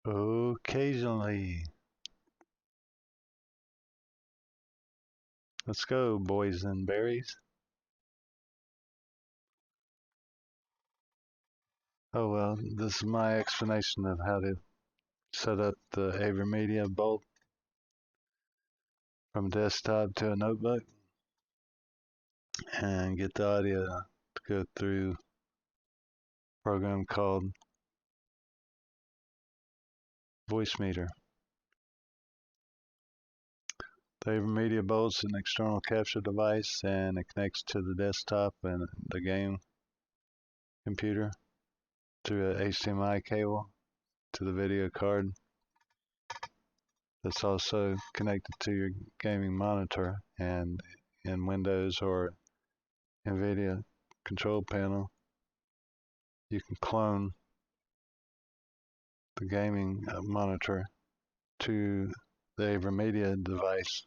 Occasionally. Let's go, boys and berries. Oh well, this is my explanation of how to set up the Avermedia bolt from desktop to a notebook and get the audio to go through a program called Voicemeeter. The Avermedia bolt's an external capture device and it connects to the desktop and the game computer through a HDMI cable to the video card. That's also connected to your gaming monitor, and in Windows or NVIDIA control panel, you can clone the gaming monitor to the Avermedia device.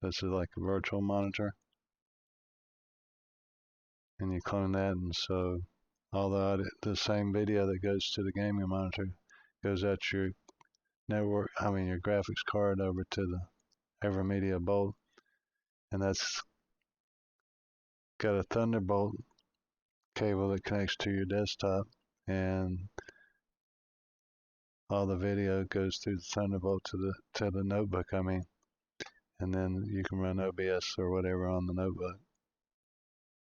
This is like a virtual monitor, and you clone that, and so all the same video that goes to the gaming monitor goes out your network, your graphics card over to the Avermedia bolt, and that's got a Thunderbolt cable that connects to your desktop, and all the video goes through the Thunderbolt to the notebook, and then you can run OBS or whatever on the notebook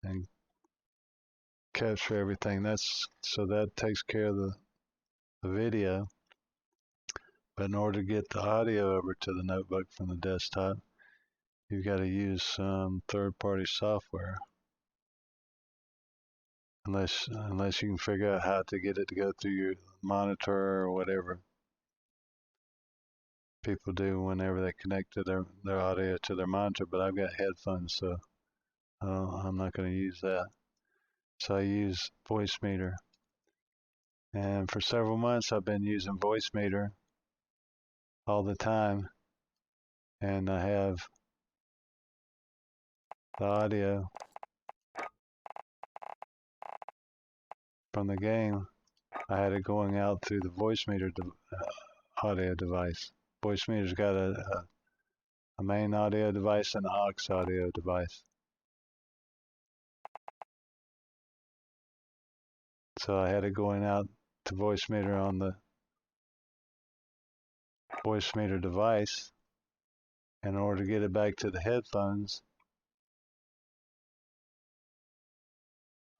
and capture everything. So that takes care of the video. But in order to get the audio over to the notebook from the desktop, you've got to use some third-party software. Unless you can figure out how to get it to go through your monitor or whatever people do whenever they connect to their audio to their monitor. But I've got headphones, so I'm not going to use that. So I use Voicemeeter. And for several months, I've been using Voicemeeter all the time. And I have the audio from the game. I had it going out through the Voicemeeter audio device. Voicemeter's got a main audio device and an aux audio device. So I had it going out to Voicemeeter on the Voicemeeter device. In order to get it back to the headphones,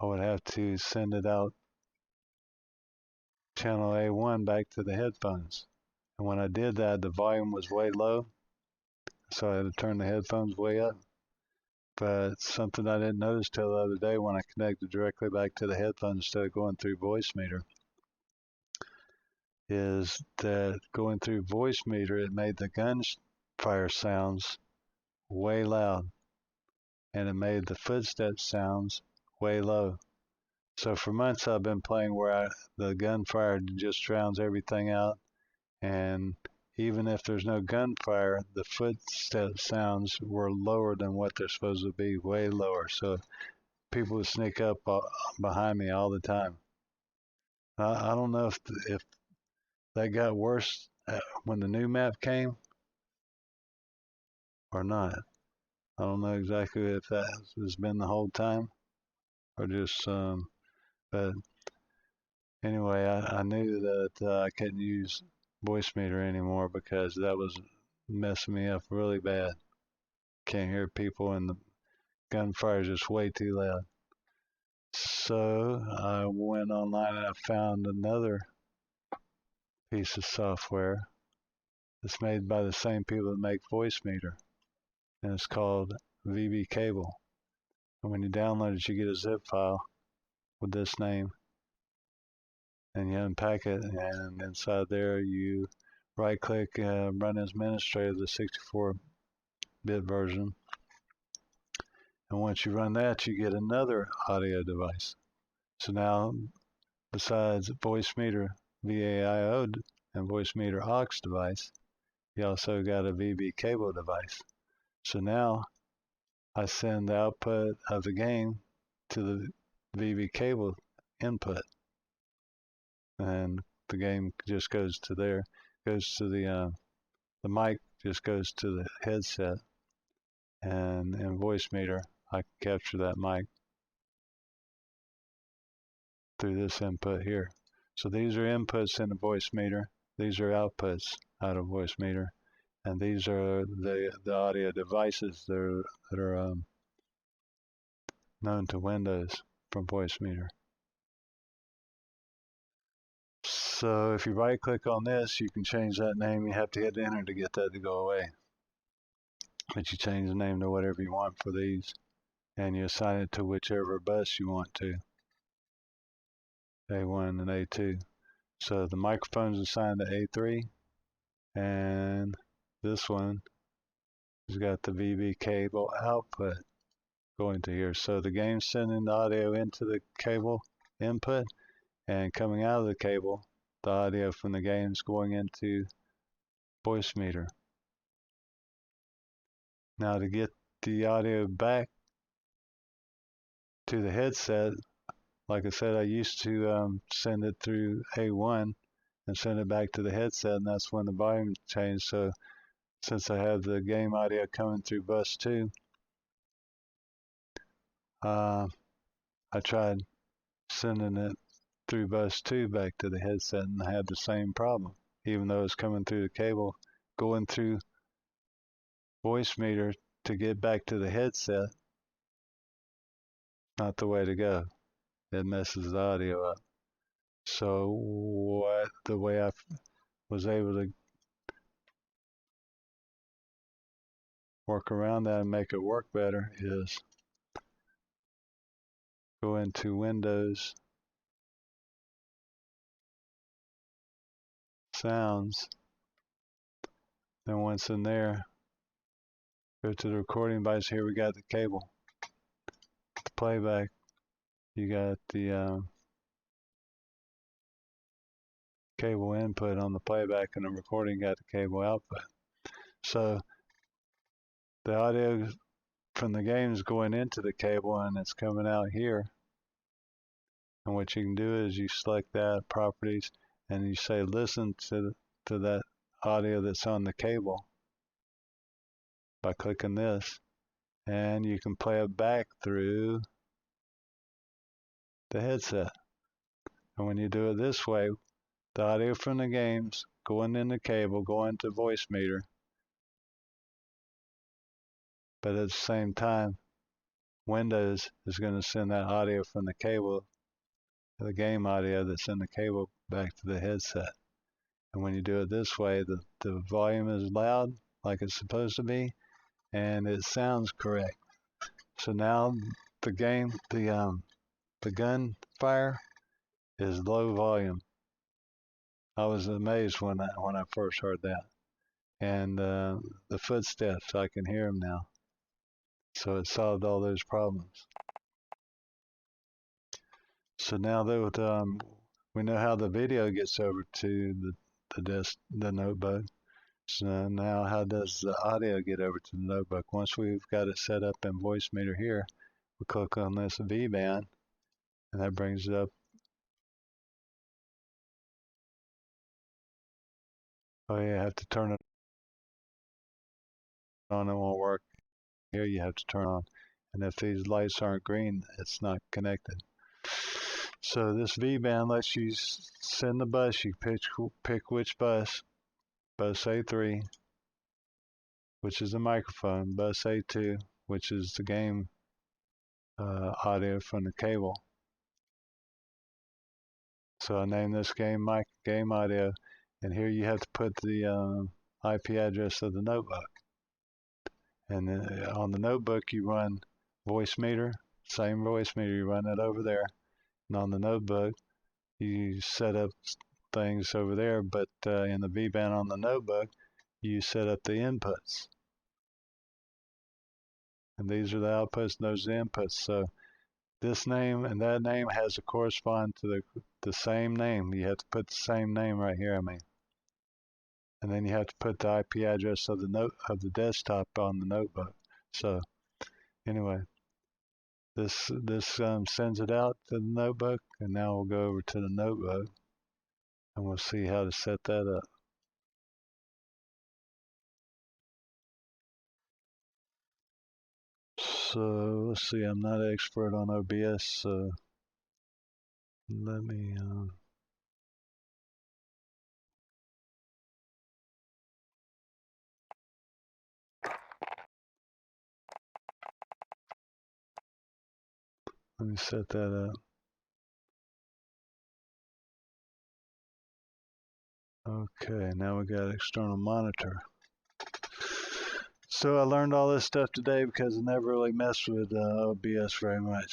I would have to send it out channel A1 back to the headphones. And when I did that, the volume was way low, so I had to turn the headphones way up. But something I didn't notice till the other day when I connected directly back to the headphones instead of going through Voicemeeter is that going through Voicemeeter, it made the gunfire sounds way loud, and it made the footstep sounds way low. So for months I've been playing where the gunfire just drowns everything out, and even if there's no gunfire, the footstep sounds were lower than what they're supposed to be, way lower. So people would sneak up behind me all the time. I don't know if that got worse when the new map came or not. I don't know exactly if that has been the whole time or just but anyway, I knew that I couldn't use Voicemeeter anymore because that was messing me up really bad. Can't hear people and the gunfire is just way too loud. So I went online and I found another piece of software that's made by the same people that make Voicemeeter, and it's called VB Cable. And when you download it, you get a zip file with this name, and you unpack it, and inside there you right-click, run as administrator, the 64-bit version. And once you run that, you get another audio device. So now, besides Voicemeeter VAIO and Voicemeeter aux device, you also got a VB cable device. So now I send the output of the game to the VB cable input, and the game just goes to there. goes to the mic just goes to the headset, and in Voicemeeter I can capture that mic through this input here. So these are inputs in the Voicemeeter. These are outputs out of Voicemeeter, and these are the audio devices that are known to Windows from Voicemeeter. So if you right click on this, you can change that name. You have to hit enter to get that to go away. But you change the name to whatever you want for these, and you assign it to whichever bus you want to, A1 and A2. So the microphone's assigned to A3, and this one has got the VB cable output going to here. So the game's sending the audio into the cable input, and coming out of the cable, the audio from the game's going into Voicemeeter. Now to get the audio back to the headset, like I said, I used to send it through A1 and send it back to the headset, and that's when the volume changed. So since I have the game audio coming through bus 2, I tried sending it through bus 2 back to the headset, and I had the same problem. Even though it's coming through the cable, going through Voicemeeter to get back to the headset, not the way to go. It messes the audio up. So the way I was able to work around that and make it work better is go into Windows, Sounds, then once in there, go to the recording device. Here we got the cable, the playback. You got the cable input on the playback, and the recording got the cable output. So the audio from the game is going into the cable, and it's coming out here. And what you can do is you select that properties, and you say listen to that audio that's on the cable by clicking this, and you can play it back through the headset. And when you do it this way, the audio from the games going in the cable, going to Voicemeeter, but at the same time, Windows is going to send that audio from the cable, the game audio that's in the cable, back to the headset. And when you do it this way, the volume is loud like it's supposed to be, and it sounds correct. So now the gunfire is low volume. I was amazed when I first heard that. And the footsteps, I can hear them now. So it solved all those problems. So now that we know how the video gets over to the notebook, so now how does the audio get over to the notebook? Once we've got it set up in Voicemeeter here, we click on this V band, and that brings it up. Oh yeah, you have to turn it on, it won't work. Here you have to turn on, and if these lights aren't green, it's not connected. So this V band lets you send the bus. You pick which bus A3, which is the microphone, bus A2, which is the game audio from the cable. So I name this game game audio, and here you have to put the IP address of the notebook. And then on the notebook you run Voicemeeter, same Voicemeeter, you run it over there. And on the notebook you set up things over there, but in the V band on the notebook you set up the inputs. And these are the outputs, and those are the inputs. So this name and that name has to correspond to the same name. You have to put the same name right here, and then you have to put the IP address of the desktop on the notebook. So anyway, this sends it out to the notebook, and now we'll go over to the notebook and we'll see how to set that up. So let's see, I'm not an expert on OBS, so let me set that up. Okay, now we got external monitor. So I learned all this stuff today because I never really messed with OBS very much.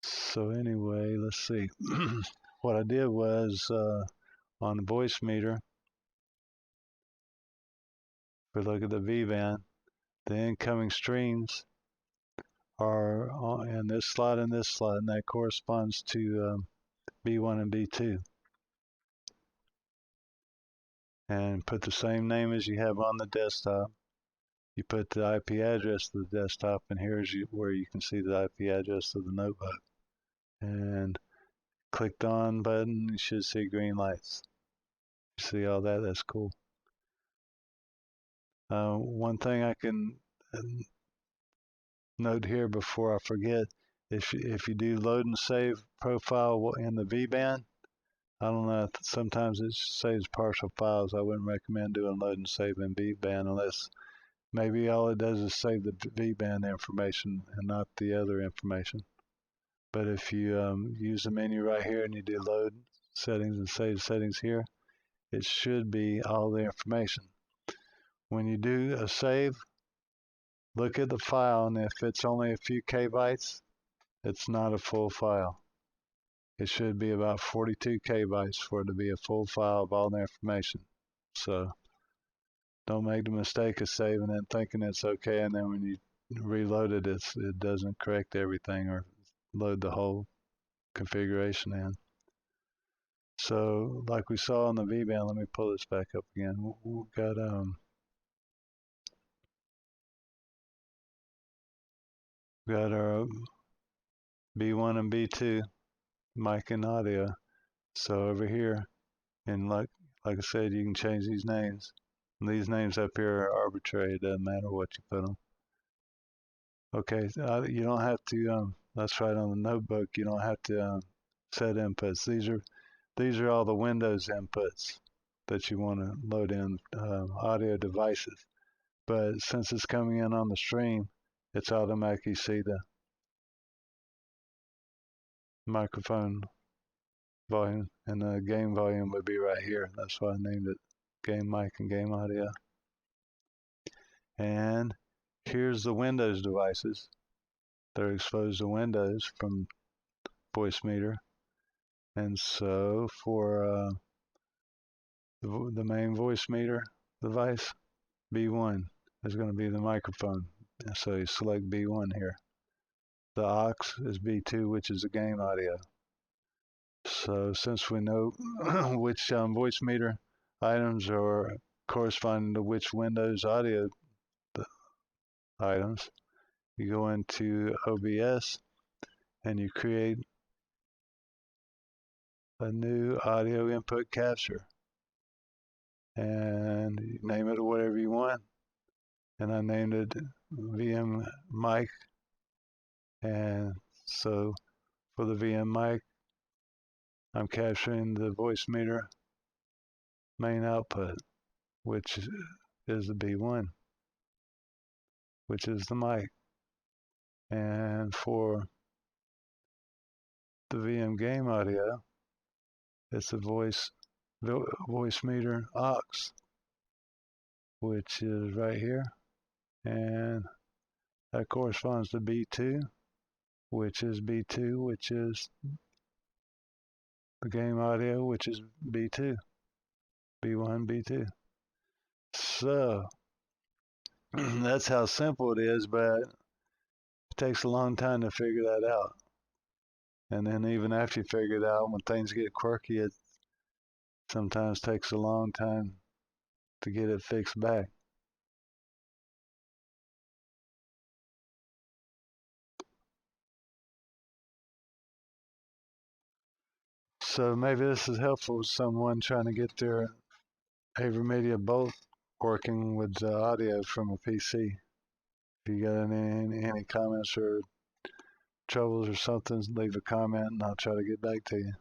So anyway, let's see. What I did was on the Voicemeeter, if we look at the V-band, the incoming streams are in this slot and this slot, and that corresponds to B1 and B2. And put the same name as you have on the desktop. You put the IP address of the desktop, and here's where you can see the IP address of the notebook. And click the on button, you should see green lights. You see all that? That's cool. One thing I can note here before I forget, if you do load and save profile in the V-band, I don't know, sometimes it saves partial files. I wouldn't recommend doing load and save in V-band unless maybe all it does is save the V-band information and not the other information. But if you use the menu right here and you do load settings and save settings here, it should be all the information. When you do a save, look at the file, and if it's only a few kbytes, it's not a full file. It should be about 42 kbytes for it to be a full file of all the information. So don't make the mistake of saving it and thinking it's okay, and then when you reload it, it doesn't correct everything or load the whole configuration in. So like we saw on the V-band, let me pull this back up again. We've got our B1 and B2 mic and audio. So over here, and like I said, you can change these names. And these names up here are arbitrary. It doesn't matter what you put them. Okay, you don't have to. That's right on the notebook. You don't have to set inputs. These are all the Windows inputs that you want to load in audio devices. But since it's coming in on the stream, it's automatically see the microphone volume, and the game volume would be right here. That's why I named it game mic and game audio. And here's the Windows devices. They're exposed to Windows from Voicemeeter. And so for the main Voicemeeter device, B1 is going to be the microphone. And so you select B1 here. The aux is B2, which is the game audio. So since we know which Voicemeeter items are corresponding to which Windows audio items, you go into OBS and you create a new audio input capture, and you name it whatever you want. And I named it VM mic. And so for the VM mic, I'm capturing the Voicemeeter main output, which is the B1, which is the mic. And for the VM game audio, it's the Voicemeeter aux, which is right here. And that corresponds to B2, which is B2, which is the game audio, which is B2, B1, B2. So that's how simple it is, but it takes a long time to figure that out. And then even after you figure it out, when things get quirky, it sometimes takes a long time to get it fixed back. So maybe this is helpful with someone trying to get their Avermedia bolt working with the audio from a PC. If you got any comments or troubles or something, leave a comment and I'll try to get back to you.